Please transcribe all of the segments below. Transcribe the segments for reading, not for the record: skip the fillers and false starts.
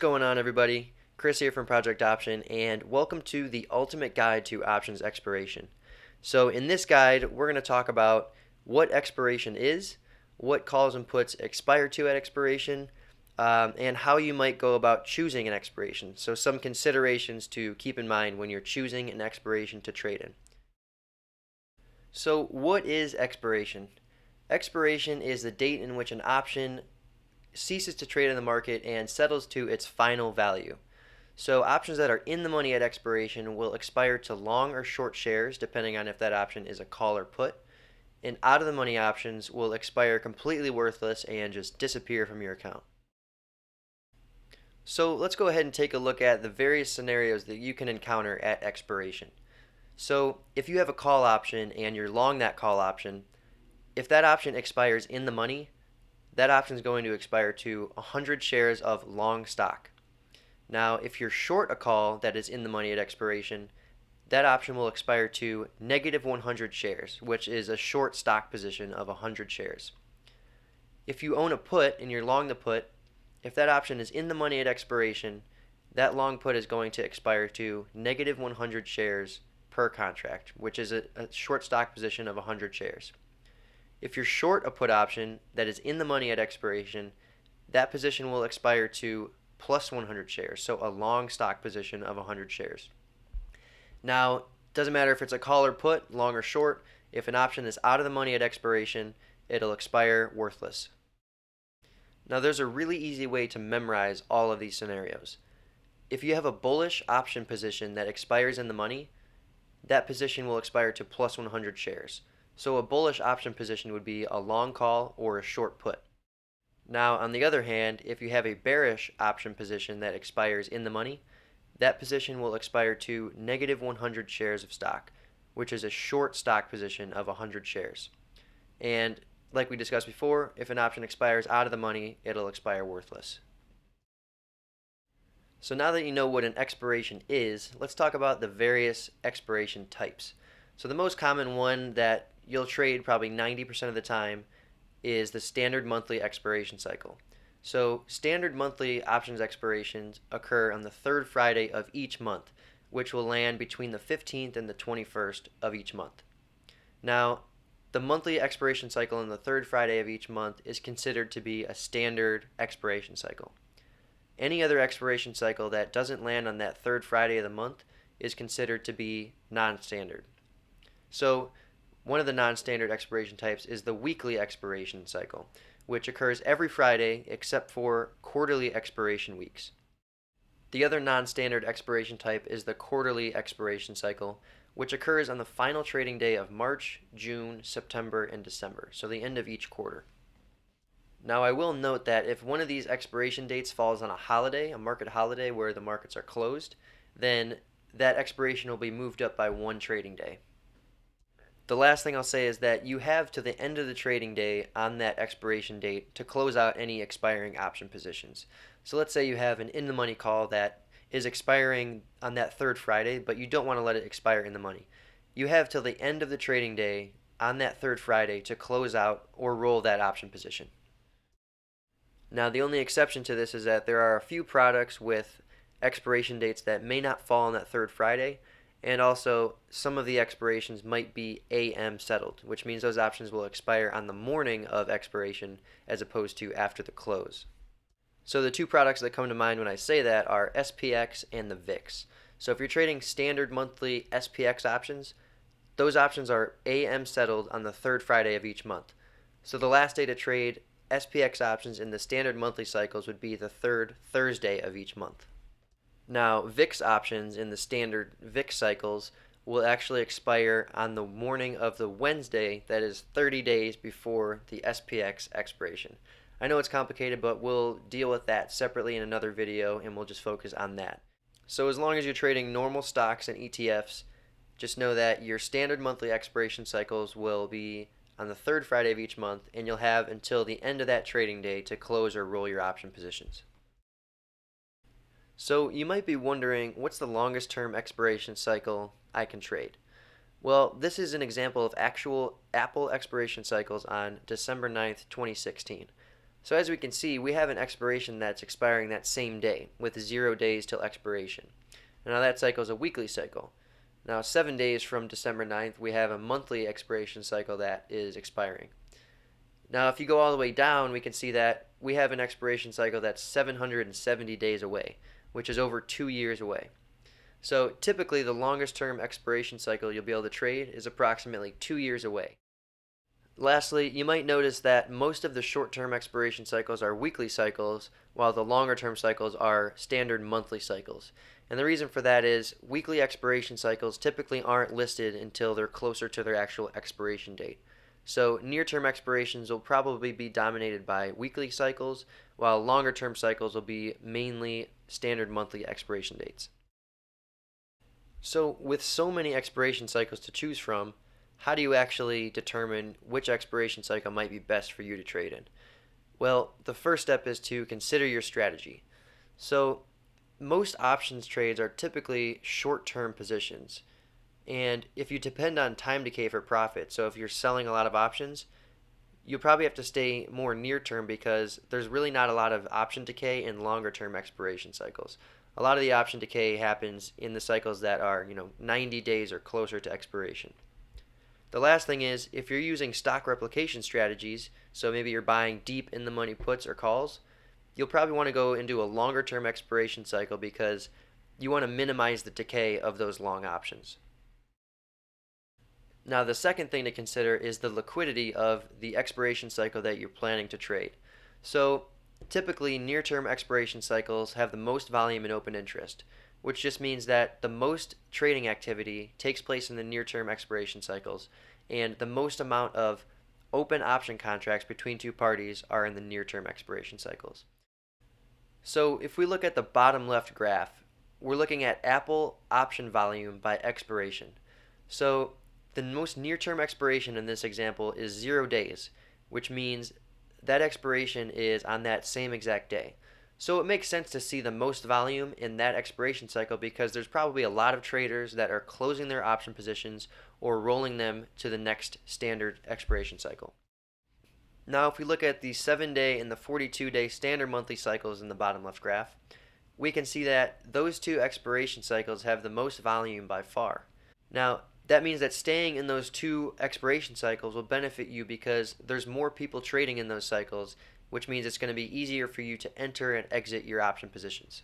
going on, everybody? Chris here from Projectoption, and welcome to the ultimate guide to options expiration. So in this guide, we're going to talk about what expiration is, what calls and puts expire to at expiration, and how you might go about choosing an expiration. So some considerations to keep in mind when you're choosing an expiration to trade in. So what is expiration? Expiration is the date in which an option ceases to trade in the market and settles to its final value. So options that are in the money at expiration will expire to long or short shares, depending on if that option is a call or put. And out of the money options will expire completely worthless and just disappear from your account. So let's go ahead and take a look at the various scenarios that you can encounter at expiration. So if you have a call option and you're long that call option, if that option expires in the money, that option is going to expire to 100 shares of long stock. Now, if you're short a call that is in the money at expiration, that option will expire to negative 100 shares, which is a short stock position of 100 shares. If you own a put and you're long the put, if that option is in the money at expiration, that long put is going to expire to negative 100 shares per contract, which is a short stock position of 100 shares. If you're short a put option that is in the money at expiration, that position will expire to plus 100 shares, so a long stock position of 100 shares. Now, it doesn't matter if it's a call or put, long or short, if an option is out of the money at expiration, it'll expire worthless. Now, there's a really easy way to memorize all of these scenarios. If you have a bullish option position that expires in the money, that position will expire to plus 100 shares. So a bullish option position would be a long call or a short put. Now, on the other hand, if you have a bearish option position that expires in the money, that position will expire to negative 100 shares of stock, which is a short stock position of 100 shares. And like we discussed before, if an option expires out of the money, it'll expire worthless. So now that you know what an expiration is, let's talk about the various expiration types. So the most common one that you'll trade probably 90% of the time is the standard monthly expiration cycle. So standard monthly options expirations occur on the third Friday of each month, which will land between the 15th and the 21st of each month. Now, the monthly expiration cycle on the third Friday of each month is considered to be a standard expiration cycle. Any other expiration cycle that doesn't land on that third Friday of the month is considered to be non-standard. So one of the non-standard expiration types is the weekly expiration cycle, which occurs every Friday except for quarterly expiration weeks. The other non-standard expiration type is the quarterly expiration cycle, which occurs on the final trading day of March, June, September, and December, so the end of each quarter. Now, I will note that if one of these expiration dates falls on a holiday, a market holiday where the markets are closed, then that expiration will be moved up by one trading day. The last thing I'll say is that you have to the end of the trading day on that expiration date to close out any expiring option positions. So let's say you have an in-the-money call that is expiring on that third Friday, but you don't want to let it expire in the money. You have till the end of the trading day on that third Friday to close out or roll that option position. Now, the only exception to this is that there are a few products with expiration dates that may not fall on that third Friday, and also some of the expirations might be AM settled, which means those options will expire on the morning of expiration as opposed to after the close. So the two products that come to mind when I say that are SPX and the VIX. So if you're trading standard monthly SPX options, those options are AM settled on the third Friday of each month. So the last day to trade SPX options in the standard monthly cycles would be the third Thursday of each month. Now, VIX options in the standard VIX cycles will actually expire on the morning of the Wednesday that is 30 days before the SPX expiration. I know it's complicated, but we'll deal with that separately in another video, and we'll just focus on that. So as long as you're trading normal stocks and ETFs, just know that your standard monthly expiration cycles will be on the third Friday of each month, and you'll have until the end of that trading day to close or roll your option positions. So you might be wondering, what's the longest term expiration cycle I can trade? Well, this is an example of actual Apple expiration cycles on December 9th, 2016. So as we can see, we have an expiration that's expiring that same day with 0 days till expiration. Now that cycle is a weekly cycle. Now 7 days from December 9th, we have a monthly expiration cycle that is expiring. Now if you go all the way down, we can see that we have an expiration cycle that's 770 days away, which is over 2 years away. So typically the longest term expiration cycle you'll be able to trade is approximately 2 years away. Lastly, you might notice that most of the short-term expiration cycles are weekly cycles, while the longer-term cycles are standard monthly cycles. And the reason for that is weekly expiration cycles typically aren't listed until they're closer to their actual expiration date. So near-term expirations will probably be dominated by weekly cycles, while longer-term cycles will be mainly standard monthly expiration dates. So with so many expiration cycles to choose from, how do you actually determine which expiration cycle might be best for you to trade in? Well, the first step is to consider your strategy. So most options trades are typically short-term positions. And if you depend on time decay for profit, so if you're selling a lot of options, you'll probably have to stay more near-term because there's really not a lot of option decay in longer-term expiration cycles. A lot of the option decay happens in the cycles that are, 90 days or closer to expiration. The last thing is, if you're using stock replication strategies, so maybe you're buying deep in the money puts or calls, you'll probably want to go into a longer term expiration cycle because you want to minimize the decay of those long options. Now the second thing to consider is the liquidity of the expiration cycle that you're planning to trade. So typically near-term expiration cycles have the most volume and open interest, which just means that the most trading activity takes place in the near-term expiration cycles, and the most amount of open option contracts between two parties are in the near-term expiration cycles. So if we look at the bottom left graph, we're looking at Apple option volume by expiration. So the most near-term expiration in this example is 0 days, which means that expiration is on that same exact day. So it makes sense to see the most volume in that expiration cycle because there's probably a lot of traders that are closing their option positions or rolling them to the next standard expiration cycle. Now if we look at the 7-day and the 42-day standard monthly cycles in the bottom left graph, we can see that those two expiration cycles have the most volume by far. Now that means that staying in those two expiration cycles will benefit you because there's more people trading in those cycles, which means it's going to be easier for you to enter and exit your option positions.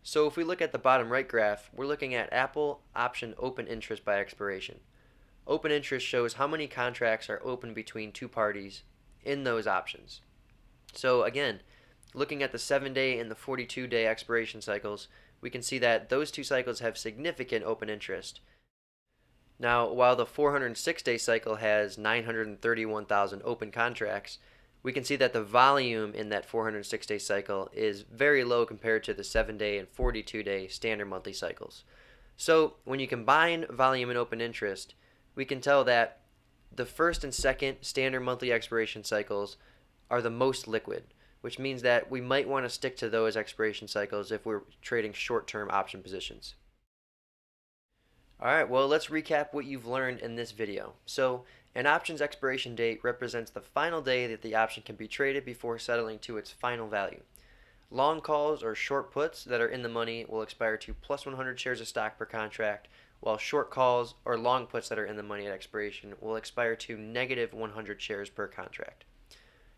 So if we look at the bottom right graph, we're looking at Apple option open interest by expiration. Open interest shows how many contracts are open between two parties in those options. So again, looking at the 7-day and the 42-day expiration cycles, we can see that those two cycles have significant open interest. Now, while the 406-day cycle has 931,000 open contracts, we can see that the volume in that 406-day cycle is very low compared to the 7-day and 42-day standard monthly cycles. So when you combine volume and open interest, we can tell that the first and second standard monthly expiration cycles are the most liquid, which means that we might want to stick to those expiration cycles if we're trading short-term option positions. Alright, well let's recap what you've learned in this video. So an option's expiration date represents the final day that the option can be traded before settling to its final value. Long calls or short puts that are in the money will expire to plus 100 shares of stock per contract, while short calls or long puts that are in the money at expiration will expire to negative 100 shares per contract.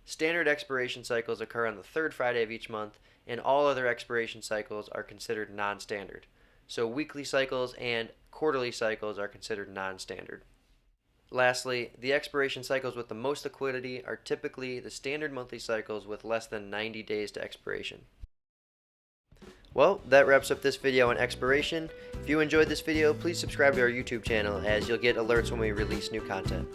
Standard expiration cycles occur on the third Friday of each month, and all other expiration cycles are considered non-standard. So weekly cycles and quarterly cycles are considered non-standard. Lastly, the expiration cycles with the most liquidity are typically the standard monthly cycles with less than 90 days to expiration. Well, that wraps up this video on expiration. If you enjoyed this video, please subscribe to our YouTube channel as you'll get alerts when we release new content.